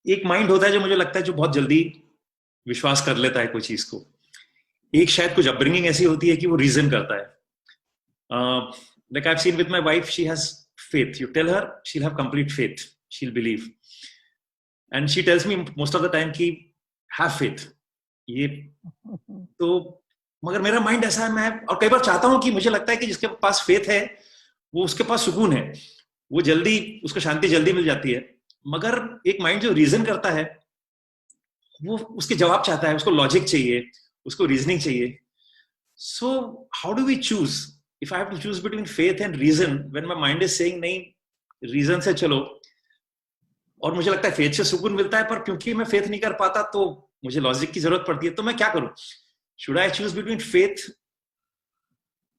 एक माइंड होता है जो मुझे लगता है जो बहुत जल्दी विश्वास कर लेता है कोई चीज को। एक शायद कुछ अपब्रिंगिंग ऐसी होती है कि वो रीजन करता है। Like I've seen with my wife, she has faith. You tell her, she'll have complete faith. She'll believe. And she tells me most of the time कि have faith. ये तो मगर मेरा माइंड ऐसा है, मैं और कई बार चाहता हूं कि मुझे लगता है कि जिसके पास फेथ है वो उसके पास सुकून है, वो जल्दी उसको शांति जल्दी मिल जाती है। मगर एक माइंड जो रीजन करता है वो उसके जवाब चाहता है, उसको लॉजिक चाहिए, उसको रीजनिंग चाहिए। So how do we choose? If I have to choose between faith and reason, when my mind is saying नहीं रीजन से चलो, और मुझे लगता है फेथ से सुकून मिलता है, पर क्योंकि मैं फेथ नहीं कर पाता तो मुझे लॉजिक की जरूरत पड़ती है, तो मैं क्या करूं? Should I choose between faith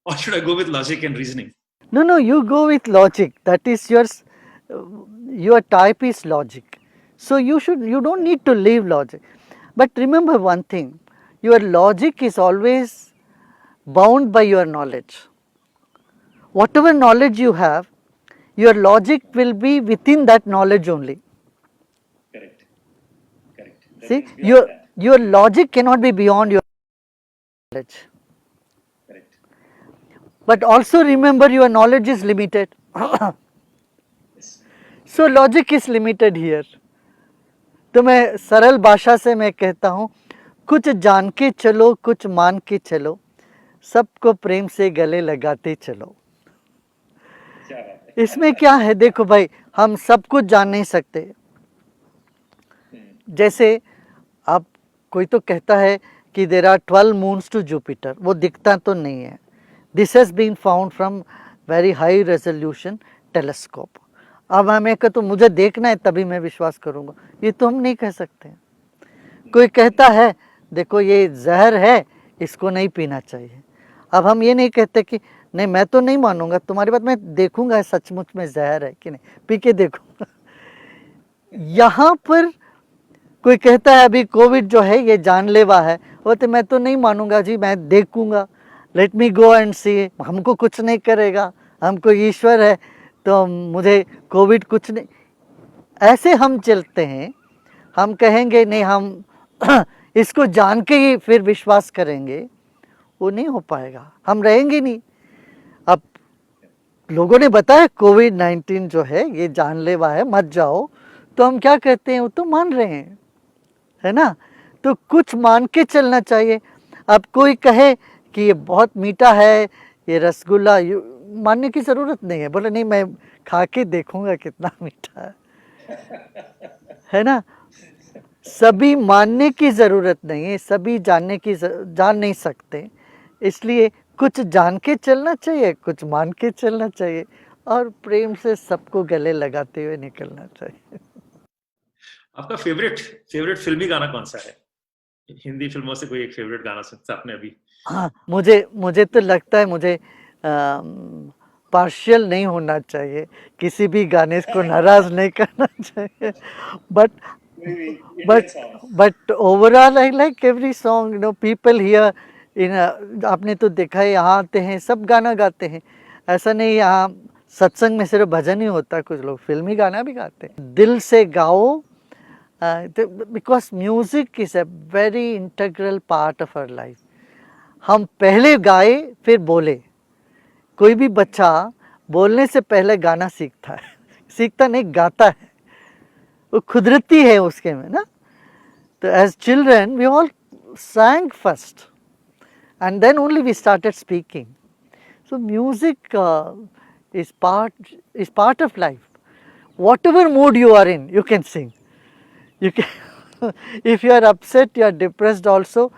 or should I go with logic and reasoning? No, you go with logic. That is your type is logic. So you don't need to leave logic. But remember one thing, your logic is always bound by your knowledge. Whatever knowledge you have, your logic will be within that knowledge only. Correct. Correct. See, your logic cannot be beyond your knowledge. Correct. But also remember your knowledge is limited. Yes. So logic is limited here. तो मैं सरल भाषा से मैं कहता हूँ, कुछ जान के चलो कुछ मान के चलो, सबको प्रेम से गले लगाते चलो। इसमें क्या है, देखो भाई, हम सब कुछ जान नहीं सकते। जैसे आप कोई तो कहता है कि there are 12 moons to Jupiter, वो दिखता तो नहीं है। This has been found from very high resolution telescope. अब हमें कह तो मुझे देखना है तभी मैं विश्वास करूँगा, ये तो हम नहीं कह सकते। कोई कहता है देखो ये जहर है, इसको नहीं पीना चाहिए। अब हम ये नहीं कहते कि नहीं मैं तो नहीं मानूंगा तुम्हारी बात, मैं देखूंगा सचमुच में जहर है कि नहीं, पी के देखूंगा। यहाँ पर कोई कहता है अभी कोविड जो है ये जानलेवा है, वो तो मैं तो नहीं मानूंगा जी, मैं देखूंगा, लेट मी गो एंड सी, हमको कुछ नहीं करेगा, हमको ईश्वर है तो मुझे कोविड कुछ नहीं। ऐसे हम चलते हैं। हम कहेंगे नहीं हम इसको जान के ही फिर विश्वास करेंगे, वो नहीं हो पाएगा, हम रहेंगे नहीं। अब लोगों ने बताया कोविड-19 जो है ये जानलेवा है, मत जाओ, तो हम क्या कहते हैं, वो तो मान रहे हैं, है ना। तो कुछ मान के चलना चाहिए। अब कोई कहे कि ये बहुत मीठा है, ये रसगुल्ला, मानने की ज़रूरत नहीं है। बोले नहीं मैं खा के देखूंगा कितना मीठा है ना। सभी मानने की ज़रूरत नहीं है, सभी जान नहीं सकते, इसलिए कुछ जान के चलना चाहिए, कुछ मान के चलना चाहिए, और प्रेम से सबको गले लगाते हुए निकलना चाहिए। आपका फेवरेट फिल्मी गाना कौन सा है? हिंदी फिल्मों से कोई एक फेवरेट गाना सुना आपने अभी? हाँ, मुझे तो लगता है मुझे पार्शियल नहीं होना चाहिए, किसी भी गाने को नाराज नहीं करना चाहिए, but overall I like every song. You know people here in, आपने तो देखा है यहाँ आते हैं सब गाना गाते हैं, ऐसा नहीं यहाँ सत्संग में सिर्फ भजन ही होता है, कुछ लोग फिल्मी गाना भी गाते हैं। दिल से गाओ, because music is a very integral part of our life. हम पहले गाए फिर बोले। कोई भी बच्चा बोलने से पहले गाना सीखता है, सीखता नहीं गाता है, वो कुदरती है उसके में ना। तो as children we all sang first and then only we started speaking. So music is part of life. Whatever mood you are in, you can sing. You can if you are upset, you are depressed also,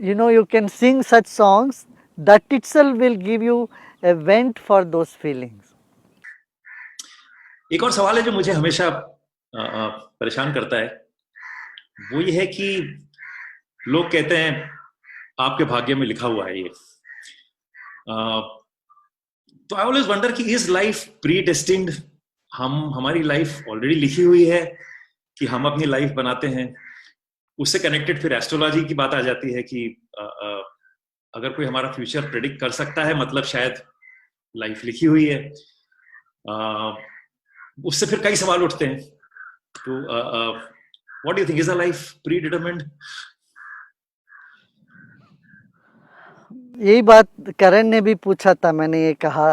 you know you can sing such songs, that itself will give you a vent for those feelings. एक और सवाल है जो मुझे हमेशा परेशान करता है, वो ये है कि लोग कहते हैं आपके भाग्य में लिखा हुआ है ये। तो आई ऑलवेज वंडर कि इज लाइफ प्री डेस्टिन्ड? हमारी लाइफ ऑलरेडी लिखी हुई है कि हम अपनी लाइफ बनाते हैं? उससे कनेक्टेड फिर एस्ट्रोलॉजी की बात आ जाती है कि अगर कोई हमारा फ्यूचर प्रेडिक्ट कर सकता है मतलब शायद लाइफ लिखी हुई है। उससे फिर कई सवाल उठते हैं। तो what do you think, is a life pre determined? यही बात करण ने भी पूछा था, मैंने ये कहा,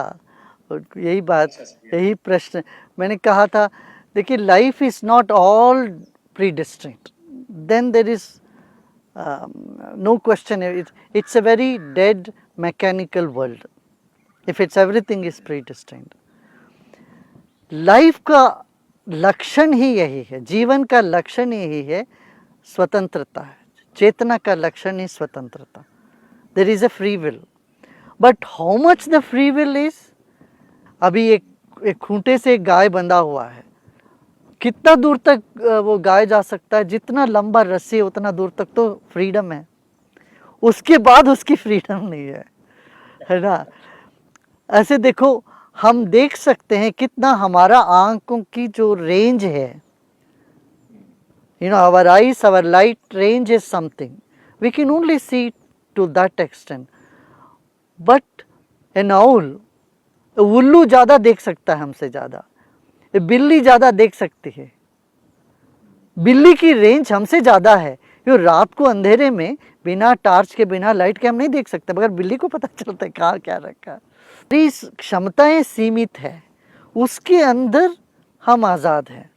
और यही बात, यही प्रश्न मैंने कहा था। देखिए, life is not all predestined, then there is no question, it's a very dead mechanical world if it's everything is predestined. Life का लक्षण ही यही है, जीवन का लक्षण यही है, स्वतंत्रता है। चेतना का लक्षण ही स्वतंत्रता। There is a free will, but how much the free will is, अभी एक खूंटे से एक गाय बंधा हुआ है, कितना दूर तक वो गाय जा सकता है? जितना लंबा रस्सी है उतना दूर तक तो फ्रीडम है, उसके बाद उसकी फ्रीडम नहीं है ना। ऐसे देखो, हम देख सकते हैं कितना हमारा आंखों की जो रेंज है, our eyes, our light range is something, we can only see to that extent. But an owl, उल्लू ज़्यादा देख सकता है हमसे ज़्यादा, बिल्ली ज़्यादा देख सकती है, बिल्ली की रेंज हमसे ज़्यादा है। क्यों? रात को अंधेरे में बिना टार्च के, बिना लाइट के हम नहीं देख सकते, मगर बिल्ली को पता चलता है कहाँ क्या रखा है। क्षमताएं सीमित है, उसके अंदर हम आज़ाद हैं।